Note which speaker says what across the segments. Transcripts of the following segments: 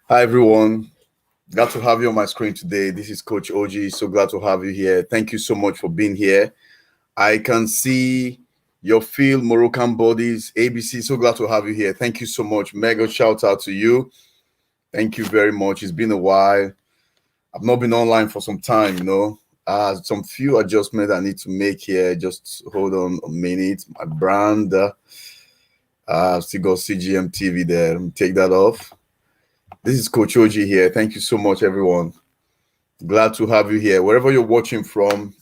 Speaker 1: Hi, everyone. Glad to have you on my screen today. This is Coach OG. So glad to have you here. Thank you so much for being here. I can see your field, Moroccan bodies, ABC. So glad to have you here. Thank you so much. Mega shout out to you. Thank you very much. It's been a while. I've not been online for some time. Some few adjustments I need to make here. Just hold on a minute. My brand, still got CGM TV there. Take that off. This is Coach OG here. Thank you so much, everyone. Glad to have you here. Wherever you're watching from,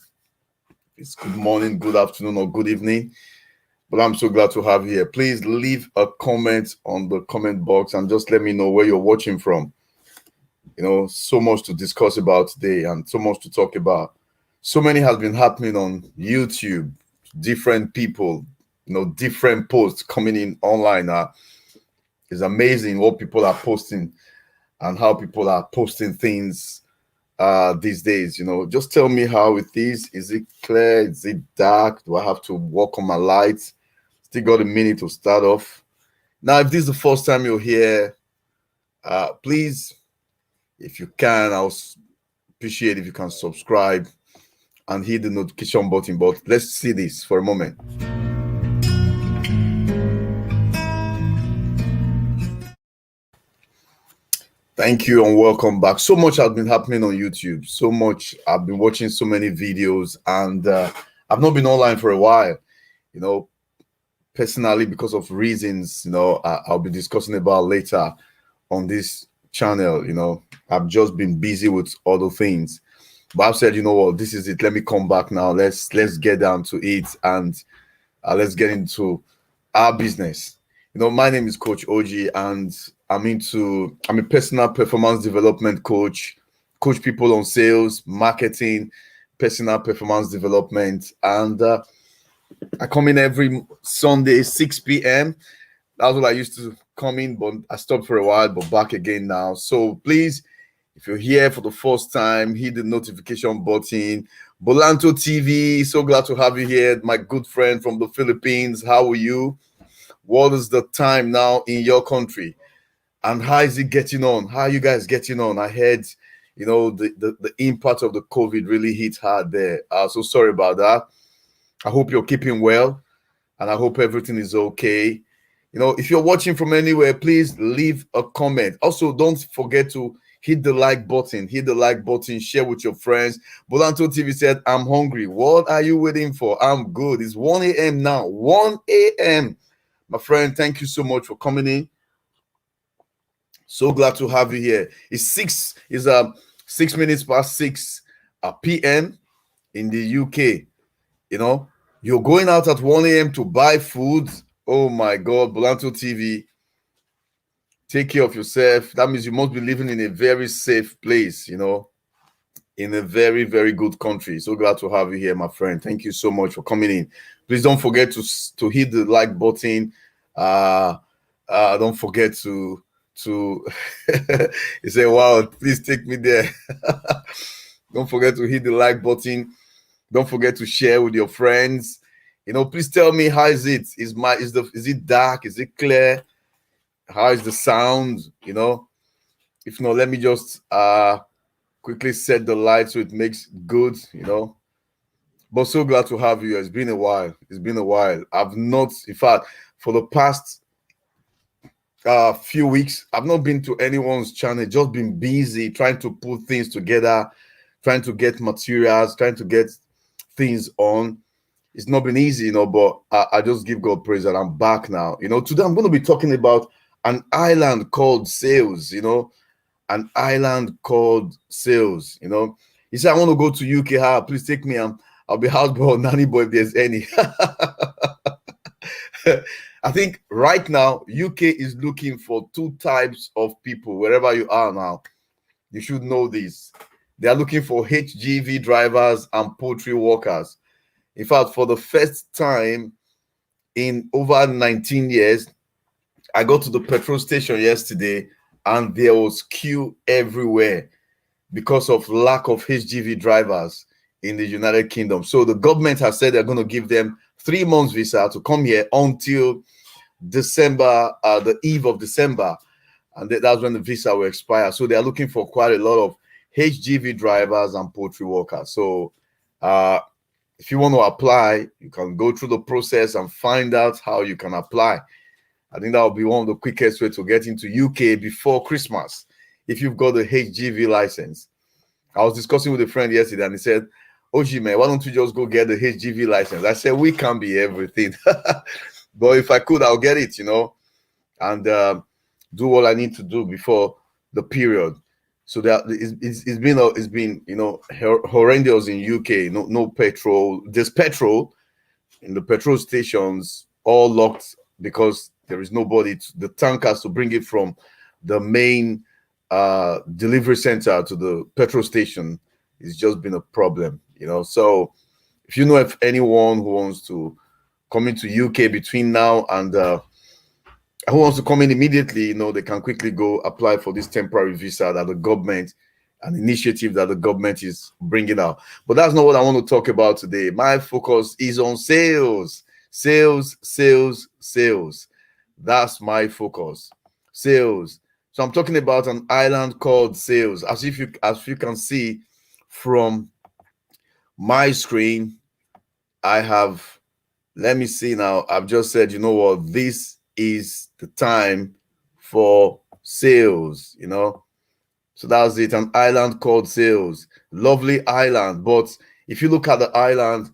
Speaker 1: it's good morning, good afternoon, or good evening. But I'm so glad to have you here. Please leave a comment on the comment box and just let me know where you're watching from. So much to discuss about today and so much to talk about. So many has been happening on YouTube. Different people, different posts coming in online. It's amazing what people are posting and how people are posting things these days. Just tell me how it is. Is it clear? Is it dark? Do I have to work on my lights? Still got a minute to start off. Now, if this is the first time you're here, please, if you can, I'll appreciate if you can subscribe and hit the notification button. But let's see this for a moment. Thank you and welcome back. So much has been happening on YouTube. So much. I've been watching so many videos and I've not been online for a while. Personally, because of reasons, I'll be discussing about later on this channel. I've just been busy with other things. But I've said, this is it. Let me come back now. Let's get down to it and let's get into our business. My name is Coach OG and I'm a personal performance development coach people on sales, marketing, personal performance development. And I come in every Sunday, 6 p.m. That's what I used to come in, but I stopped for a while, but back again now. So please, if you're here for the first time, hit the notification button. Bolanto TV, so glad to have you here. My good friend from the Philippines. How are you? What is the time now in your country? And how is it getting on? How are you guys getting on? I heard, the impact of the COVID really hit hard there. So sorry about that. I hope you're keeping well and I hope everything is okay. If you're watching from anywhere, please leave a comment. Also, don't forget to hit the like button, share with your friends. Bolanto TV said, I'm hungry. What are you waiting for? I'm good. It's 1 a.m. now. 1 a.m. My friend, thank you so much for coming in. So glad to have you here. It's 6 minutes past 6 p.m. in the UK. You're going out at 1 a.m. to buy food. Oh my God, Bolanto TV. Take care of yourself. That means you must be living in a very safe place, in a very, very good country. So glad to have you here, my friend. Thank you so much for coming in. Please don't forget to hit the like button. Don't forget to you say, wow, please take me there. Don't forget to hit the like button. Don't forget to share with your friends. Please tell me, how is it? Is it dark? Is it clear? How is the sound? If not, let me just quickly set the light so it makes good. But so glad to have you. It's been a while. I've not, in fact, for the past few weeks, I've not been to anyone's channel. Just been busy trying to put things together, trying to get materials, trying to get things on. It's not been easy, but I just give God praise that I'm back now. Today I'm going to be talking about an island called sales. An island called sales. He said, I want to go to UK. Please take me. I'll be houseboy, nanny boy if there's any. I think right now UK is looking for two types of people. Wherever you are now, you should know this. They are looking for HGV drivers and poultry workers. In fact, for the first time in over 19 years, I got to the petrol station yesterday and there was queue everywhere because of lack of HGV drivers in the United Kingdom. So the government has said they're going to give them 3 months visa to come here until December, the eve of December. and that's when the visa will expire. So they are looking for quite a lot of HGV drivers and poultry workers. So if you want to apply, you can go through the process and find out how you can apply. I think that will be one of the quickest way to get into UK before Christmas if you've got the HGV license. I was discussing with a friend yesterday and he said, "OG man, why don't you just go get the HGV license?" I said, "We can be everything." But if I could, I'll get it, and do what I need to do before the period. So that it's been horrendous in UK. No petrol. There's petrol in the petrol stations, all locked because there is nobody. The tankers to bring it from the main delivery center to the petrol station it's just been a problem. So if you know of anyone who wants to come into UK between now and who wants to come in immediately, they can quickly go apply for this temporary visa that the government, an initiative that the government is bringing out. But that's not what I want to talk about today. My focus is on sales. Sales. That's my focus. Sales. So I'm talking about an island called sales. As you can see from my screen, I have, let me see now. I've just said, you know what, this is the time for sales, So that's it, an island called sales. Lovely island. But if you look at the island,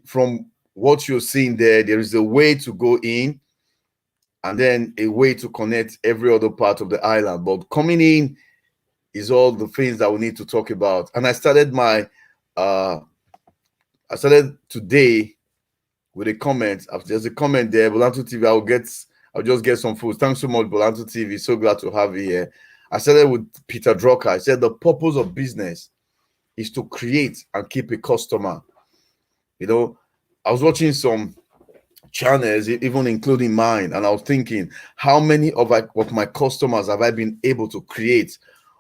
Speaker 1: from what you're seeing there is a way to go in and then a way to connect every other part of the island. But coming in is all the things that we need to talk about. And I started today with a comment. There's a comment there, Bolanto TV. I'll just get some food. Thanks so much, Bolanto TV. So glad to have you here. I started with Peter Drucker. I said the purpose of business is to create and keep a customer. I was watching some channels, even including mine, and I was thinking, how many of my customers have I been able to create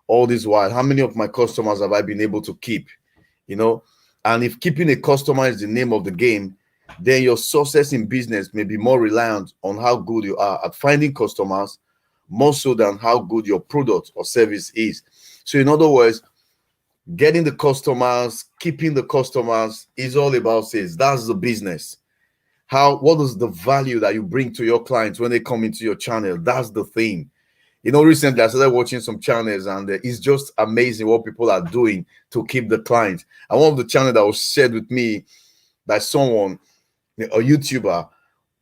Speaker 1: all this while? How many of my customers have I been able to keep? And if keeping a customer is the name of the game, then your success in business may be more reliant on how good you are at finding customers, more so than how good your product or service is. So in other words, getting the customers, keeping the customers is all about sales. That's the business. What is the value that you bring to your clients when they come into your channel? That's the thing. Recently I started watching some channels and it's just amazing what people are doing to keep the client. And one of the channels that was shared with me by someone, a YouTuber,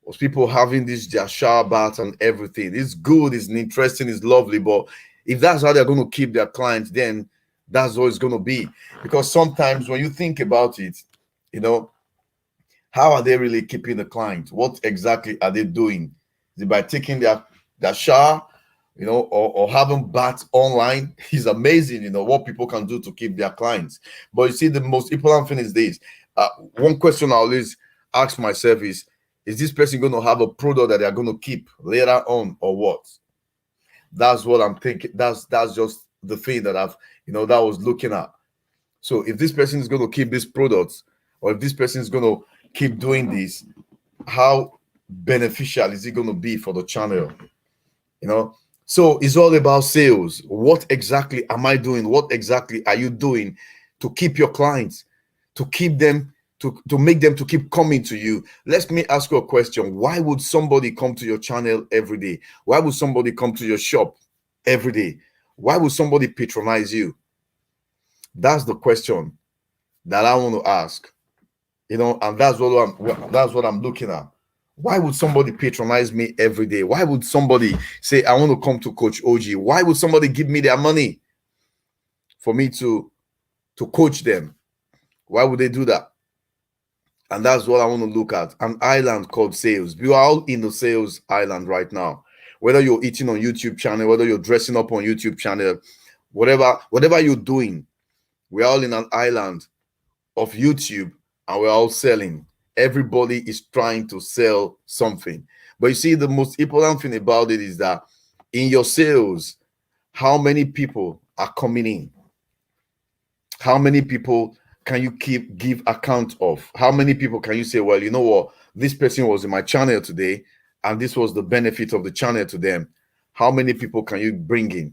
Speaker 1: was people having their shower baths and everything. It's good, it's interesting, it's lovely, but if that's how they're going to keep their clients, then that's what it's going to be. Because sometimes when you think about it, how are they really keeping the client? What exactly are they doing? Is it by taking their shower, or having baths online? It's amazing, what people can do to keep their clients. But you see, the most important thing is this. One question I always ask myself is this person going to have a product that they're going to keep later on or what? That's what I'm thinking. That's just the thing that I was looking at. So if this person is going to keep this product, or if this person is going to keep doing this, how beneficial is it going to be for the channel? So it's all about sales. What exactly am I doing? What exactly are you doing to keep your clients, to keep them, to make them to keep coming to you? Let me ask you a question. Why would somebody come to your channel every day? Why would somebody come to your shop every day? Why would somebody patronize you? That's the question that I want to ask. And that's what I'm looking at. Why would somebody patronize me every day? Why would somebody say, I want to come to Coach OG? Why would somebody give me their money for me to coach them? Why would they do that? And that's what I want to look at. An island called sales. We are all in the sales island right now. Whether you're eating on YouTube channel, whether you're dressing up on YouTube channel, whatever you're doing, we're all in an island of YouTube and we're all selling. Everybody is trying to sell something. But you see, the most important thing about it is that in your sales, how many people are coming in? How many people can you give account of? How many people can you say, well, you know what, this person was in my channel today and this was the benefit of the channel to them? How many people can you bring in?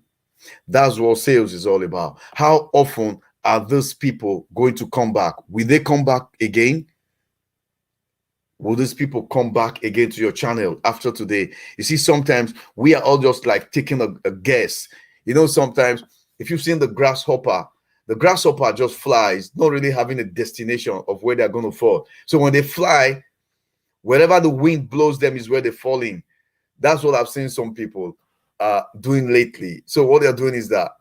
Speaker 1: That's what sales is all about. How often are those people going to come back? Will they come back again? Will these people come back again to your channel after today? You see, sometimes we are all just like taking a guess. You know, sometimes if you've seen the grasshopper just flies, not really having a destination of where they're going to fall. So when they fly, wherever the wind blows them is where they fall in. That's what I've seen some people doing lately. So what they're doing is that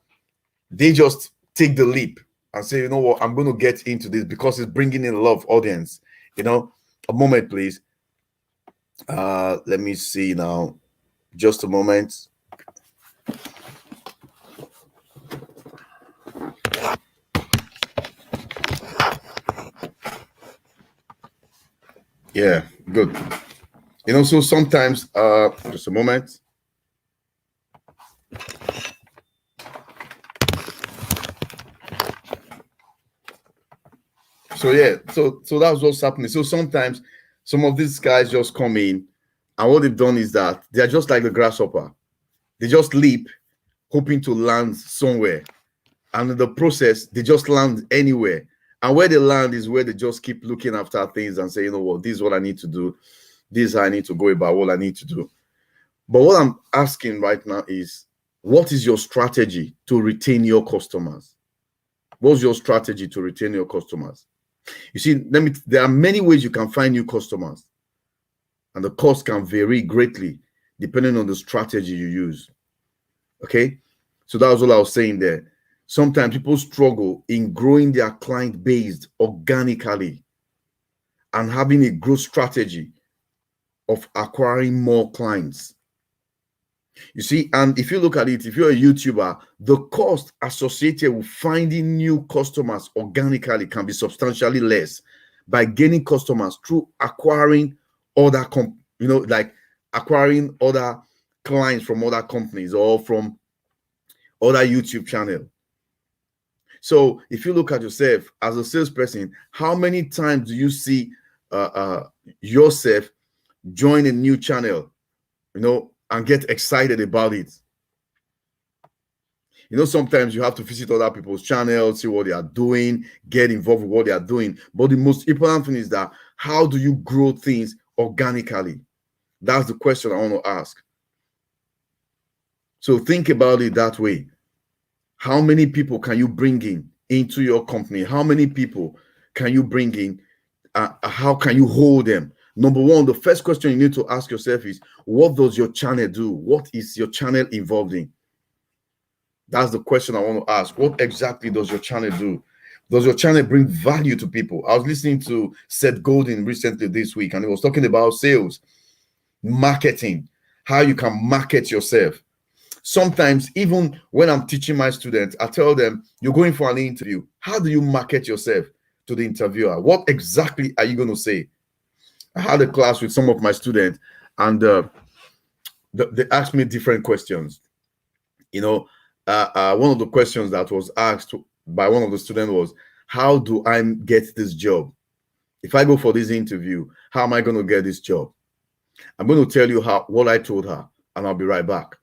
Speaker 1: they just take the leap and say, you know what, I'm going to get into this because it's bringing in a lot of audience. You know, a moment, please. Let me see now. Just a moment. Yeah, good. You know, so sometimes, just a moment. So yeah, so that's what's happening. So sometimes some of these guys just come in, and what they've done is that they're just like the grasshopper. They just leap, hoping to land somewhere. And in the process, they just land anywhere. And where they land is where they just keep looking after things and say, you know what, this is what I need to do. This is how I need to go about what I need to do. But what I'm asking right now is, what is your strategy to retain your customers? What's your strategy to retain your customers? You see, there are many ways you can find new customers, and the cost can vary greatly depending on the strategy you use. Okay, so that was what I was saying there. Sometimes people struggle in growing their client base organically and having a growth strategy of acquiring more clients. You see, and if you look at it, if you're a YouTuber, the cost associated with finding new customers organically can be substantially less by gaining customers through acquiring other, like acquiring other clients from other companies or from other YouTube channels. So if you look at yourself as a salesperson, how many times do you see yourself join a new channel, and get excited about it? Sometimes you have to visit other people's channels, see what they are doing, get involved with what they are doing. But the most important thing is that, how do you grow things organically? That's the question I want to ask. So think about it that way. How many people can you bring in into your company? How many people can you bring in? How can you hold them? Number one, the first question you need to ask yourself is, what does your channel do? What is your channel involved in? That's the question I want to ask. What exactly does your channel do? Does your channel bring value to people? I was listening to Seth Godin recently this week, and he was talking about sales, marketing, how you can market yourself. Sometimes, even when I'm teaching my students, I tell them, you're going for an interview. How do you market yourself to the interviewer? What exactly are you going to say? I had a class with some of my students, and they asked me different questions. One of the questions that was asked by one of the students was, how do I get this job? If I go for this interview, how am I going to get this job? I'm going to tell you what I told her, and I'll be right back.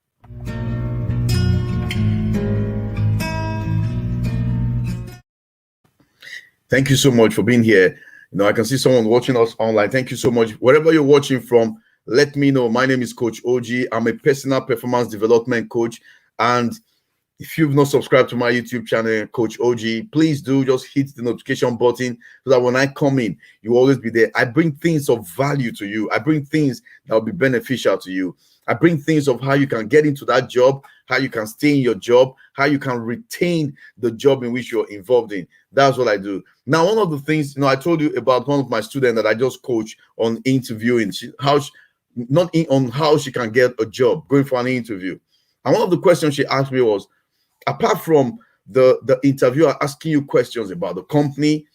Speaker 1: Thank you so much for being here. I can see someone watching us online. Thank you so much. Wherever you're watching from, let me know. My name is Coach OG. I'm a personal performance development coach. And if you've not subscribed to my YouTube channel, Coach OG, please do just hit the notification button so that when I come in, you always be there. I bring things of value to you. I bring things that will be beneficial to you. I bring things of how you can get into that job, how you can stay in your job, how you can retain the job in which you're involved in. That's what I do. Now, one of the things, I told you about one of my students that I just coached on interviewing, how she can get a job, going for an interview. And one of the questions she asked me was, apart from the interviewer asking you questions about the company,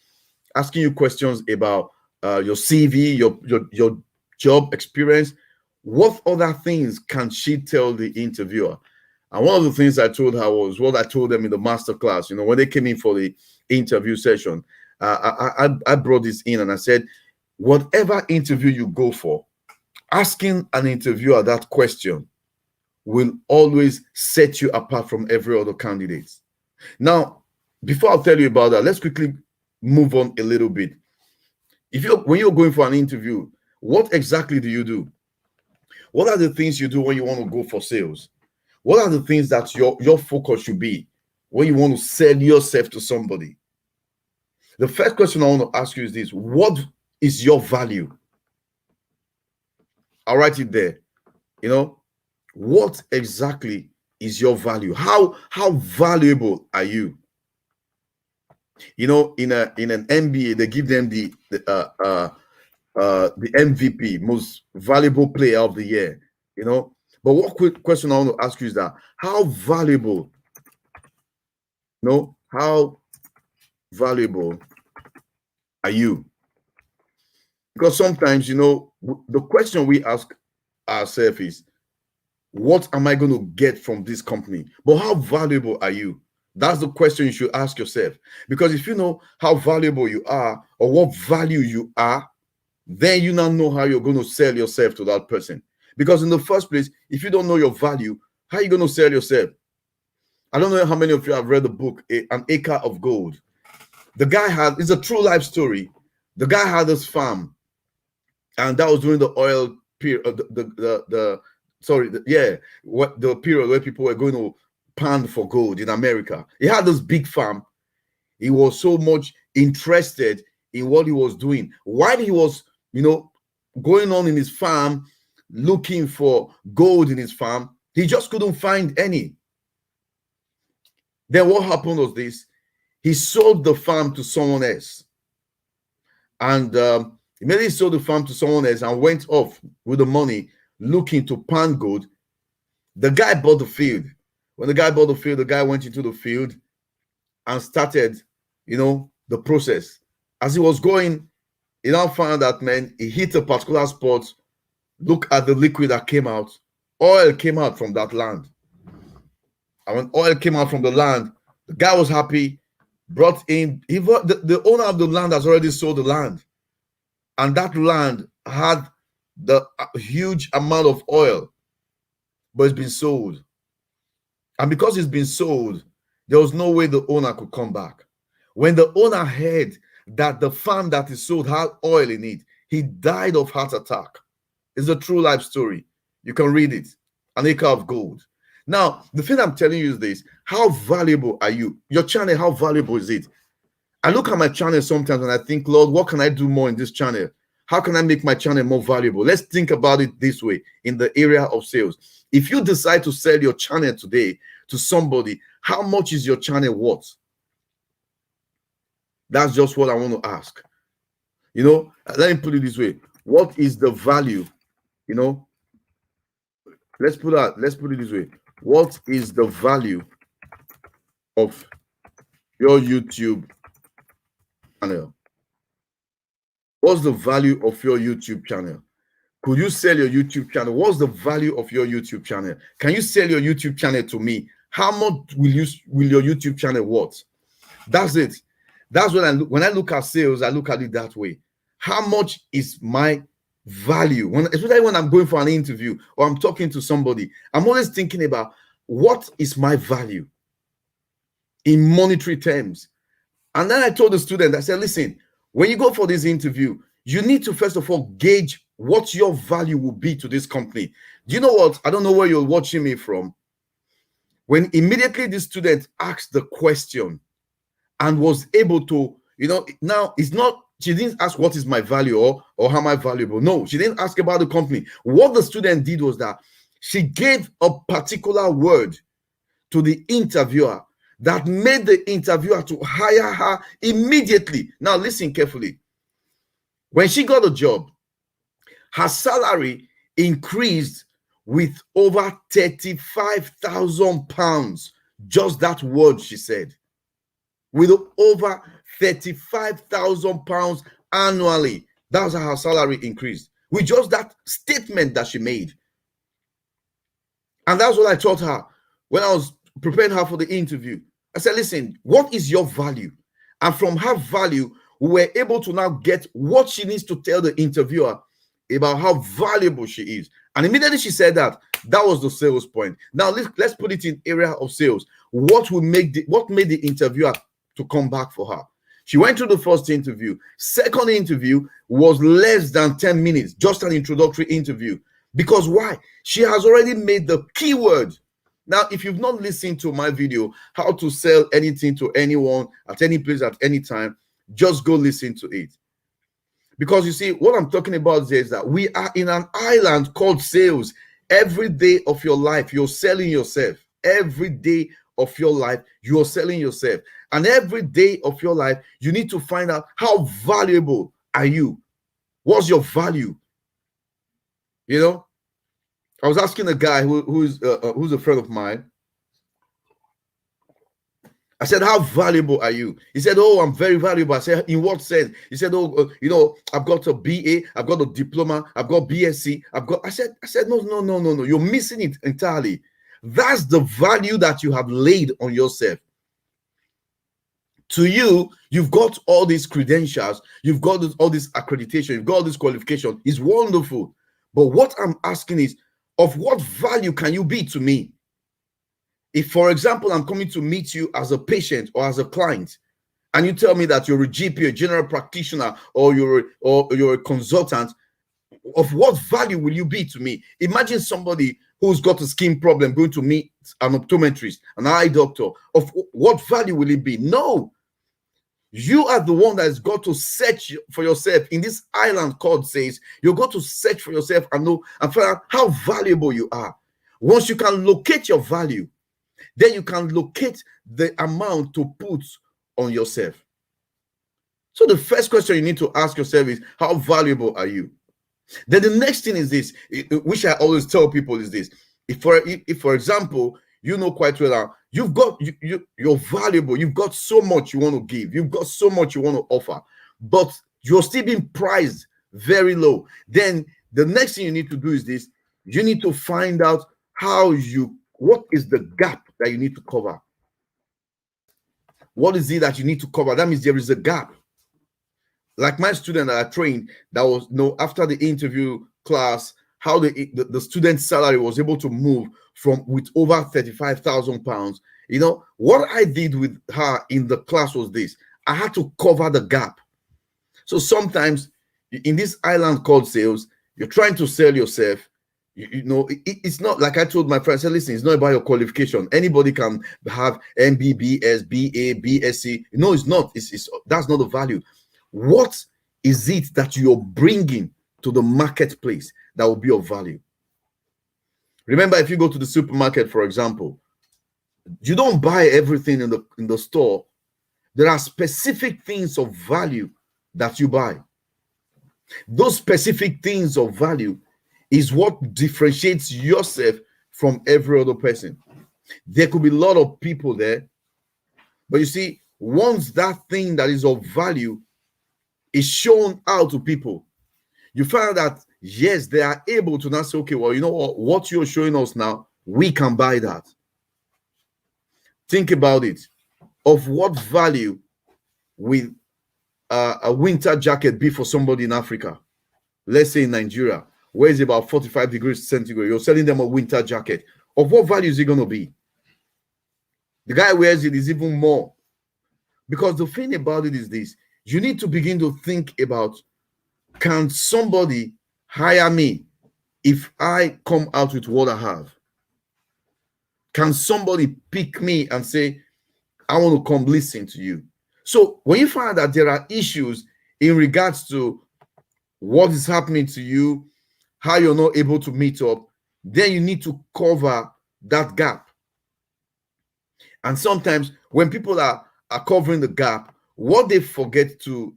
Speaker 1: asking you questions about your CV, your job experience, what other things can she tell the interviewer? And one of the things I told her was what I told them in the masterclass. When they came in for the interview session, I brought this in and I said, whatever interview you go for, asking an interviewer that question will always set you apart from every other candidate. Now, before I'll tell you about that, let's quickly move on a little bit. When you're going for an interview, what exactly do you do? What are the things you do when you want to go for sales? What are the things that your focus should be when you want to sell yourself to somebody? The first question I want to ask you is this: what is your value? I'll write it there. What exactly is your value? How valuable are you? In an MBA, they give them the MVP, most valuable player of the year. But what quick question I want to ask you is that how valuable? How valuable are you? Because sometimes, the question we ask ourselves is, what am I going to get from this company? But how valuable are you? That's the question you should ask yourself. Because if you know how valuable you are or what value you are, then you now know how you're going to sell yourself to that person. Because in the first place, if you don't know your value, how are you going to sell yourself? I don't know how many of you have read the book, An Acre of Gold. The guy it's a true life story. The guy had this farm, and that was during the oil period, the period where people were going to pan for gold in America. He had this big farm. He was so much interested in what he was doing. While he was, going on in his farm, looking for gold in his farm, he just couldn't find any. Then what happened was this: he sold the farm to someone else. And immediately he sold the farm to someone else and went off with the money looking to pan gold. The guy bought the field. When the guy bought the field, the guy went into the field and started, the process. As he was going, he now found that, he hit a particular spot. Look at the liquid that came out. Oil came out from that land. And when oil came out from the land, the guy was happy, brought in, the owner of the land has already sold the land. And that land had the huge amount of oil, but it's been sold. And because it's been sold, there was no way the owner could come back. When the owner heard that the farm that is sold had oil in it, he died of heart attack. It's a true life story. You can read it. An Acre of Gold. Now, the thing I'm telling you is this: how valuable are you? Your channel, how valuable is it? I look at my channel sometimes and I think, Lord, what can I do more in this channel? How can I make my channel more valuable? Let's think about it this way in the area of sales. If you decide to sell your channel today to somebody, how much is your channel worth? That's just what I want to ask. Let me put it this way. What is the value? Let's put it this way. What is the value of your YouTube channel? What's the value of your YouTube channel? Could you sell your YouTube channel? What's the value of your YouTube channel? Can you sell your YouTube channel to me? How much will your YouTube channel worth? That's it. That's when I look at sales, I look at it that way. How much is my value? Especially when I'm going for an interview or I'm talking to somebody, I'm always thinking about what is my value in monetary terms. And then I told the student, I said, listen, when you go for this interview, you need to first of all gauge what your value will be to this company. Do you know what? I don't know where you're watching me from. When immediately the student asked the question and was able to, now it's not, she didn't ask what is my value or how am I valuable. No, she didn't ask about the company. What the student did was that she gave a particular word to the interviewer that made the interviewer to hire her immediately. Now listen carefully. When she got a job, her salary increased with over 35,000 pounds. Just that word she said. With over 35,000 pounds annually. That's how her salary increased. With just that statement that she made. And that's what I taught her when I was preparing her for the interview. I said, listen, what is your value? And from her value, we were able to now get what she needs to tell the interviewer about how valuable she is. And immediately she said that was the sales point. Now let's put it in area of sales. What made the interviewer to come back for her? She went through the first interview. Second interview was less than 10 minutes, just an introductory interview. Because why? She has already made the keyword. Now, if you've not listened to my video, how to sell anything to anyone at any place at any time, just go listen to it. Because you see, what I'm talking about is that we are in an island called sales. Every day of your life, you're selling yourself. Every day of your life, you're selling yourself. And every day of your life, you need to find out how valuable are you? What's your value? You know, I was asking a guy who's a friend of mine. I said, how valuable are you? He said, oh, I'm very valuable. I said, in what sense? He said, oh, I've got a BA, I've got a diploma, I've got BSc, I said, no. You're missing it entirely. That's the value that you have laid on yourself. To you, you've got all these credentials, you've got all this accreditation, you've got all this qualification. It's wonderful. But what I'm asking is, of what value can you be to me? If, for example, I'm coming to meet you as a patient or as a client, and you tell me that you're a GP, a general practitioner, or you're a consultant, of what value will you be to me? Imagine somebody who's got a skin problem going to meet an optometrist, an eye doctor. Of what value will it be? No. You are the one that has got to search for yourself in this island called says. You're going to search for yourself and know and find out how valuable you are. Once you can locate your value, then you can locate the amount to put on yourself. So the first question you need to ask yourself is, how valuable are you? Then the next thing is this, which I always tell people is this. If for example, you know quite well, you're valuable, you've got so much you want to give, you've got so much you want to offer, but you're still being priced very low. Then the next thing you need to do is this. You need to find out what is the gap that you need to cover. What is it that you need to cover? That means there is a gap. Like my student that I trained, that was after the interview class, how the student's salary was able to move with over 35,000 pounds. What I did with her in the class was this. I had to cover the gap. So sometimes in this island called sales, you're trying to sell yourself. It's not like I told my friend, I said, listen, it's not about your qualification. Anybody can have MBBS, BA, BSc. No, it's not. That's not the value. What is it that you're bringing to the marketplace that will be of value? Remember, if you go to the supermarket, for example, you don't buy everything in the store. There are specific things of value that you buy. Those specific things of value is what differentiates yourself from every other person. There could be a lot of people there, but you see, once that thing that is of value is shown out to people, you find that, yes, they are able to now say, okay, well, you know what you're showing us now, we can buy that. Think about it. Of what value will a winter jacket be for somebody in Africa? Let's say in Nigeria, where it's about 45 degrees centigrade. You're selling them a winter jacket. Of what value is it going to be? The guy wears it is even more. Because the thing about it is this. You need to begin to think about, can somebody hire me if I come out with what I have? Can somebody pick me and say, I want to come listen to you? So when you find that there are issues in regards to what is happening to you, how you're not able to meet up, then you need to cover that gap. And sometimes when people are covering the gap, what they forget to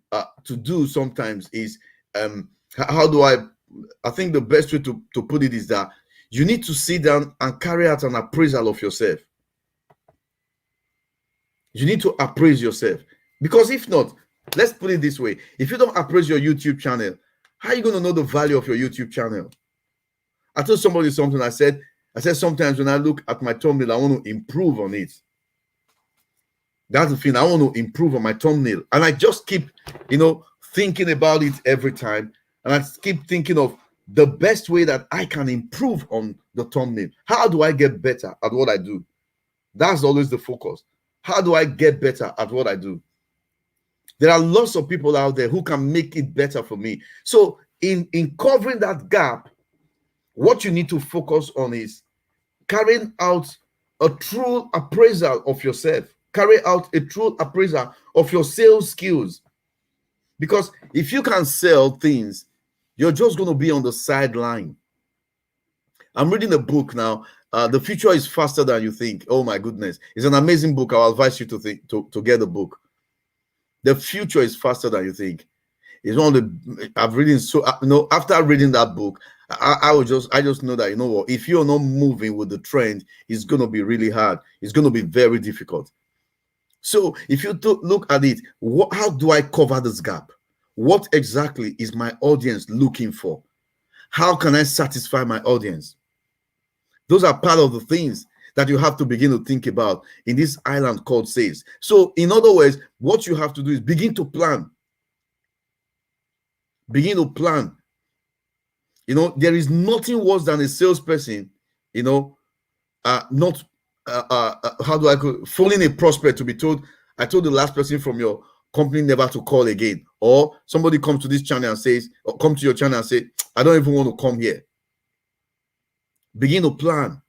Speaker 1: do sometimes is, I think the best way to put it is that you need to sit down and carry out an appraisal of yourself. You need to appraise yourself. Because if not, let's put it this way. If you don't appraise your YouTube channel, how are you going to know the value of your YouTube channel? I told somebody something. I said sometimes when I look at my thumbnail, I want to improve on it. That's the thing. I want to improve on my thumbnail. And I just keep, thinking about it every time. and I keep thinking of the best way that I can improve on the thumbnail. How do I get better at what I do? That's always the focus. How do I get better at what I do? There are lots of people out there who can make it better for me. So in covering that gap, what you need to focus on is carrying out a true appraisal of yourself. Carry out a true appraisal of your sales skills. Because if you can sell things, you're just going to be on the sideline. I'm reading a book now. The Future is Faster Than You Think. Oh my goodness. It's an amazing book. I'll advise you to get the book. The Future is Faster Than You Think. It's one of the, I've reading, so after reading that book, I just know that, you know what, if you're not moving with the trend, it's going to be really hard. It's going to be very difficult. So if you look at it, how do I cover this gap? What exactly is my audience looking for? How can I satisfy my audience? Those are part of the things that you have to begin to think about in this island called sales. So in other words, what you have to do is begin to plan. Begin to plan. You know, there is nothing worse than a salesperson, you know, how do I call it? Phoning a prospect to be told, I told the last person from your company never to call again. Or somebody comes to this channel and says, or come to your channel and say, I don't even want to come here. Begin to plan.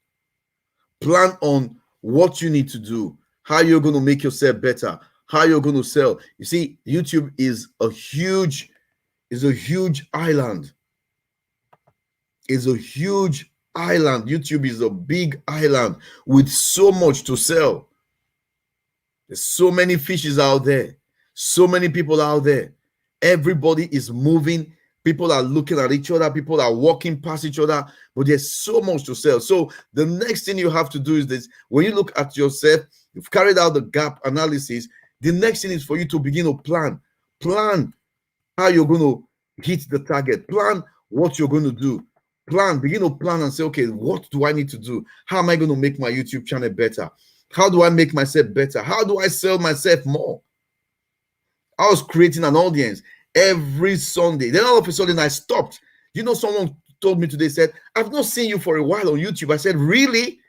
Speaker 1: Plan on what you need to do, how you're going to make yourself better, how you're going to sell. You see, YouTube is a huge island. It's a huge island. YouTube is a big island with so much to sell. There's so many fishes out there, so many people out there. Everybody is moving. People are looking at each other. People are walking past each other, but there's so much to sell. So the next thing you have to do is this. When you look at yourself, you've carried out the gap analysis. The next thing is for you to begin to plan. Plan how you're going to hit the target. Plan what you're going to do. Begin to plan and say, okay, what do I need to do? How am I going to make my YouTube channel better? How do I make myself better? How do I sell myself more? I was creating an audience every Sunday. Then all of a sudden I stopped. You know, someone told me today, said, I've not seen you for a while on YouTube. I said, really?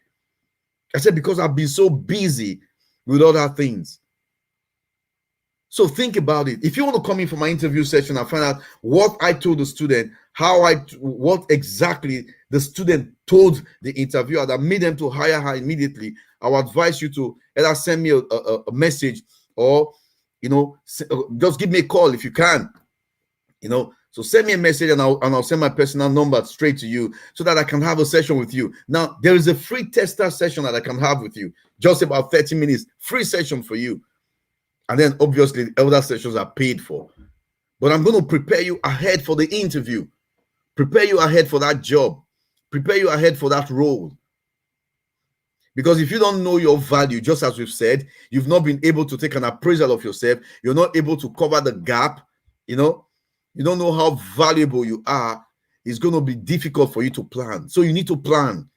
Speaker 1: I said, because I've been so busy with other things. So think about it. If you want to come in for my interview session and find out what I told the student, what exactly the student told the interviewer that made them to hire her immediately, I would advise you to either send me a message or, you know, just give me a call if you can, you know. So send me a message and I'll send my personal number straight to you so that I can have a session with you. Now, there is a free tester session that I can have with you, just about 30 minutes, free session for you. And then obviously the other sessions are paid for. But I'm going to prepare you ahead for the interview. Prepare you ahead for that job. Prepare you ahead for that role. Because if you don't know your value, just as we've said, you've not been able to take an appraisal of yourself. You're not able to cover the gap. You know, you don't know how valuable you are. It's going to be difficult for you to plan. So you need to plan.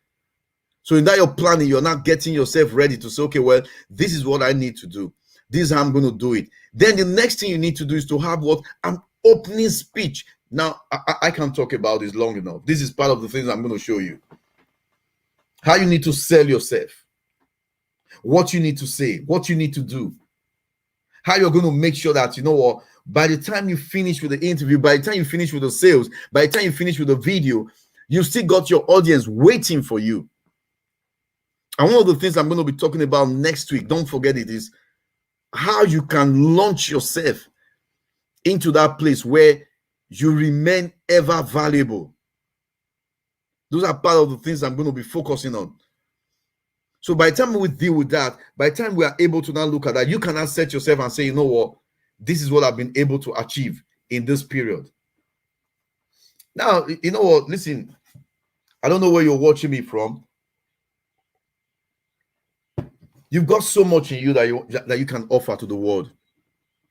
Speaker 1: So in that you're planning, you're not getting yourself ready to say, okay, well, this is what I need to do. This is how I'm going to do it. Then the next thing you need to do is to have what? An opening speech. Now, I can't talk about this long enough. This is part of the things I'm going to show you. How you need to sell yourself. What you need to say. What you need to do. How you're going to make sure that, you know what, by the time you finish with the interview, by the time you finish with the sales, by the time you finish with the video, you've still got your audience waiting for you. And one of the things I'm going to be talking about next week, don't forget it, is how you can launch yourself into that place where you remain ever valuable. Those are part of the things I'm going to be focusing on. So by the time we deal with that, by the time we are able to now look at that, you can now set yourself and say, you know what, this is what I've been able to achieve in this period. Now, you know what, listen, I don't know where you're watching me from. You've got so much in you that you can offer to the world.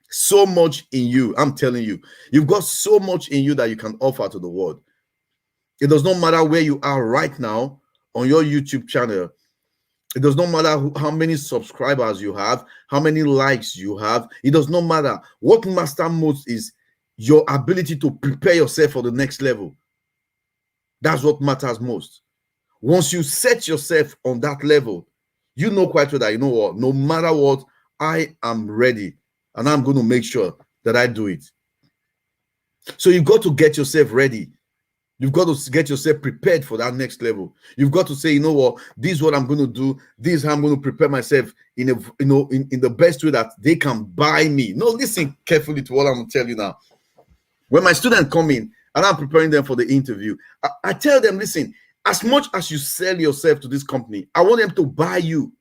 Speaker 1: So much in you, I'm telling you. You've got so much in you that you can offer to the world. It does not matter where you are right now on your YouTube channel. It does not matter how many subscribers you have, how many likes you have. It does not matter. What matter most is your ability to prepare yourself for the next level. That's what matters most. Once you set yourself on that level, you know quite well that, you know what, no matter what, I am ready and I'm going to make sure that I do it. So you've got to get yourself ready. You've got to get yourself prepared for that next level. You've got to say, you know what, this is what I'm going to do. This is how I'm going to prepare myself in the best way that they can buy me. No, listen carefully to what I'm going to tell you now. When my students come in and I'm preparing them for the interview, I tell them, listen, as much as you sell yourself to this company, I want them to buy you.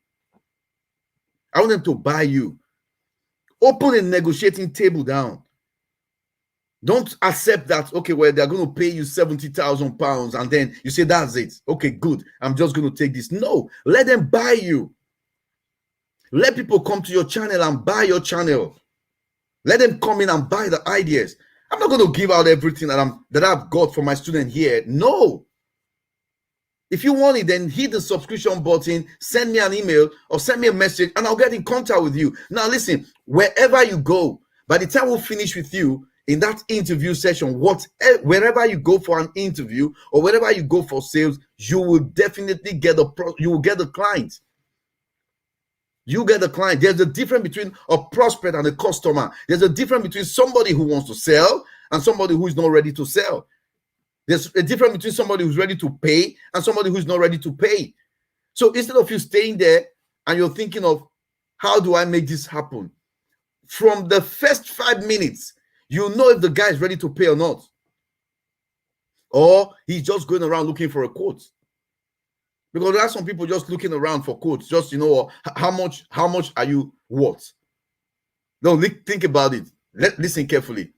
Speaker 1: I want them to buy you. Open a negotiating table down. Don't accept that, okay, well, they're going to pay you £70,000 and then you say, that's it. Okay, good. I'm just going to take this. No, let them buy you. Let people come to your channel and buy your channel. Let them come in and buy the ideas. I'm not going to give out everything that I've got for my student here. No. If you want it, then hit the subscription button, send me an email or send me a message and I'll get in contact with you. Now, listen, wherever you go, by the time we'll finish with you in that interview session, wherever you go for an interview or wherever you go for sales, you will definitely get the client. You get the client. There's a difference between a prospect and a customer. There's a difference between somebody who wants to sell and somebody who is not ready to sell. There's a difference between somebody who's ready to pay and somebody who's not ready to pay. So instead of you staying there and you're thinking of, how do I make this happen? From the first 5 minutes, you know if the guy is ready to pay or not. Or he's just going around looking for a quote. Because there are some people just looking around for quotes. Just, you know, how much are you worth? No, think about it. Listen carefully.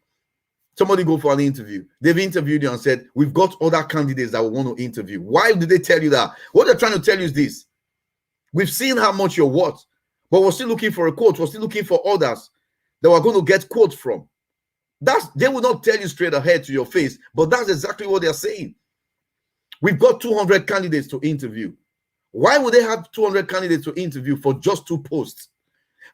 Speaker 1: Somebody go for an interview. They've interviewed you and said, we've got other candidates that we want to interview. Why did they tell you that? What they're trying to tell you is this. We've seen how much you're worth, but we're still looking for a quote. We're still looking for others that we're going to get quotes from. They will not tell you straight ahead to your face, but that's exactly what they're saying. We've got 200 candidates to interview. Why would they have 200 candidates to interview for just 2 posts?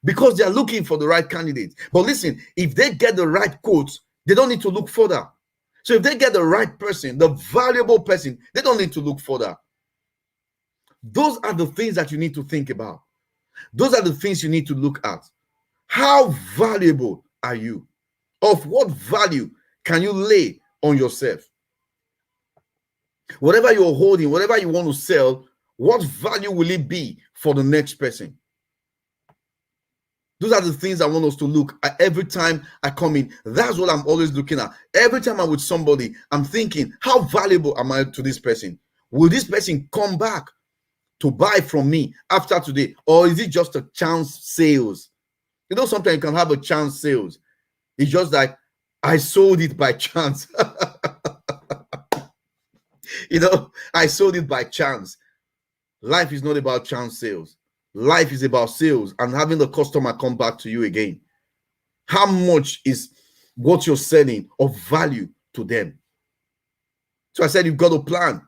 Speaker 1: Because they're looking for the right candidate. But listen, if they get the right quotes, they don't need to look further. So if they get the right person, the valuable person, they don't need to look further. Those are the things that you need to think about. Those are the things you need to look at. How valuable are you? Of what value can you lay on yourself? Whatever you're holding, whatever you want to sell, what value will it be for the next person? Those are the things I want us to look at every time I come in. That's what I'm always looking at. Every time I'm with somebody, I'm thinking, how valuable am I to this person? Will this person come back to buy from me after today? Or is it just a chance sales? You know, sometimes you can have a chance sales. It's just like, I sold it by chance. You know, I sold it by chance. Life is not about chance sales. Life is about sales and having the customer come back to you again. How much is what you're selling of value to them? So I said, you've got to plan.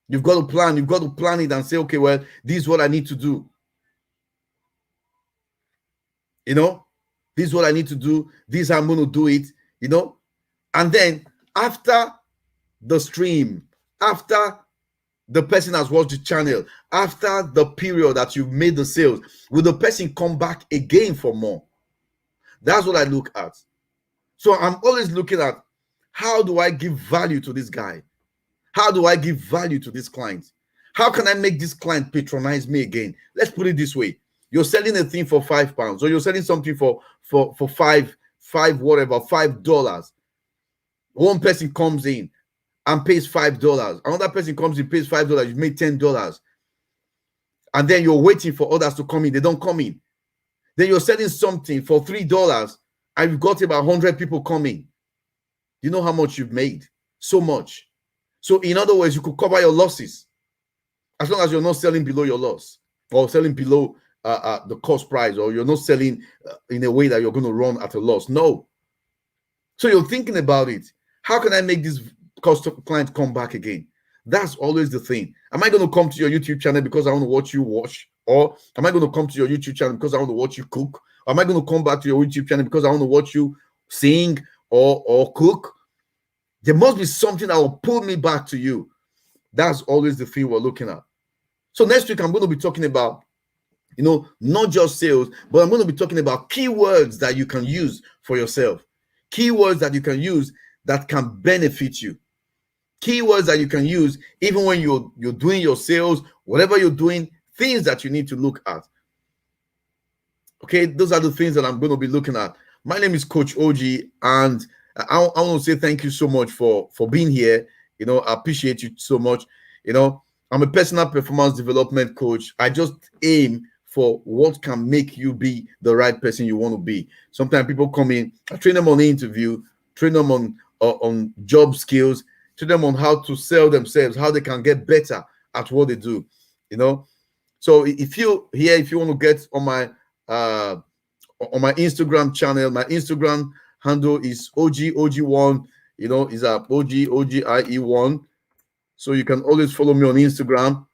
Speaker 1: You've got to plan. You've got to plan it and say, okay, well, this is what I need to do. You know, this is what I need to do. This is how I'm going to do it, you know. And then after the stream, after the person has watched the channel, after the period that you've made the sales, will the person come back again for more? That's what I look at. So I'm always looking at, how do I give value to this guy? How do I give value to this client? How can I make this client patronize me again? Let's put it this way. You're selling a thing for £5, or you're selling something for $5. One person comes in and pays $5. Another person comes in, pays $5. You've made $10. And then you're waiting for others to come in. They don't come in. Then you're selling something for $3 and you've got about 100 people coming. You know how much you've made? So much. So in other words, you could cover your losses as long as you're not selling below your loss or selling below the cost price, or you're not selling in a way that you're going to run at a loss. No. So you're thinking about it. How can I make this client come back again? That's always the thing. Am I going to come to your YouTube channel because I want to watch you wash? Or am I going to come to your YouTube channel because I want to watch you cook? Or am I going to come back to your YouTube channel because I want to watch you sing or cook. There must be something that will pull me back to you. That's always the thing we're looking at. So next week, I'm going to be talking about, not just sales, but I'm going to be talking about keywords that you can use for yourself. Keywords that you can use that can benefit you. Keywords that you can use even when you're doing your sales, whatever you're doing, things that you need to look at. Okay, those are the things that I'm going to be looking at. My name is Coach OG, and I want to say thank you so much for being here. I appreciate you so much. I'm a personal performance development coach. I just aim for what can make you be the right person you want to be. Sometimes people come in, I train them on the interview, train them on job skills, train them on how to sell themselves, how they can get better at what they do. So if you want to get on my Instagram channel, my Instagram handle is OG1, is OGIE1. So you can always follow me on Instagram.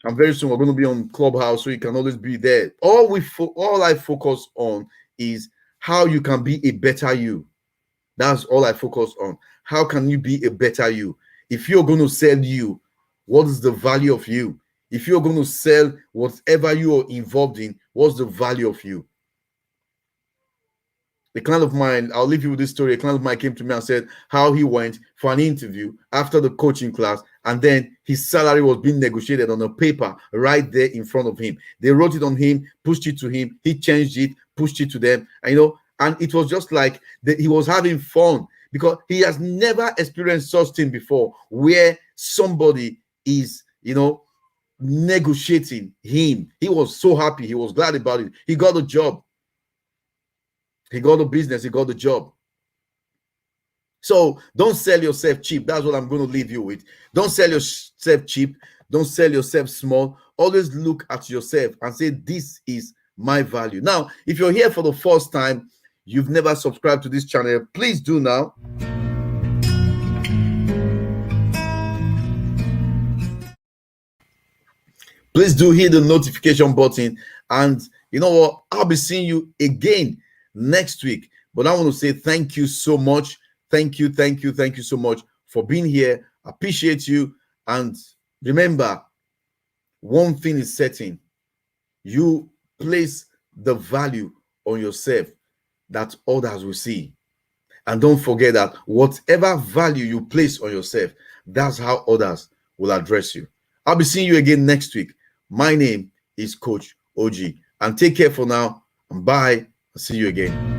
Speaker 1: And very soon we're going to be on Clubhouse, so you can always be there. All I focus on is how you can be a better you. That's all I focus on. How can you be a better you? If you're going to sell you, what is the value of you? If you're going to sell whatever you are involved in, what's the value of you? A client of mine, I'll leave you with this story. A client of mine came to me and said how he went for an interview after the coaching class, and then his salary was being negotiated on a paper right there in front of him. They wrote it on him, pushed it to him. He changed it, pushed it to them. And it was just like he was having fun because he has never experienced such thing before, where somebody is, negotiating him. He was so happy. He was glad about it. He got a job. He got a business. He got a job. So don't sell yourself cheap. That's what I'm going to leave you with. Don't sell yourself cheap. Don't sell yourself small. Always look at yourself and say, this is my value. Now, if you're here for the first time, you've never subscribed to this channel, please do now. Please do hit the notification button. And you know what? I'll be seeing you again next week. But I want to say thank you so much. Thank you so much for being here. Appreciate you. And remember, one thing is certain: you place the value on yourself that others will see. And don't forget that whatever value you place on yourself, that's how others will address you. I'll be seeing you again next week. My name is Coach OG. And take care for now. And bye. I'll see you again.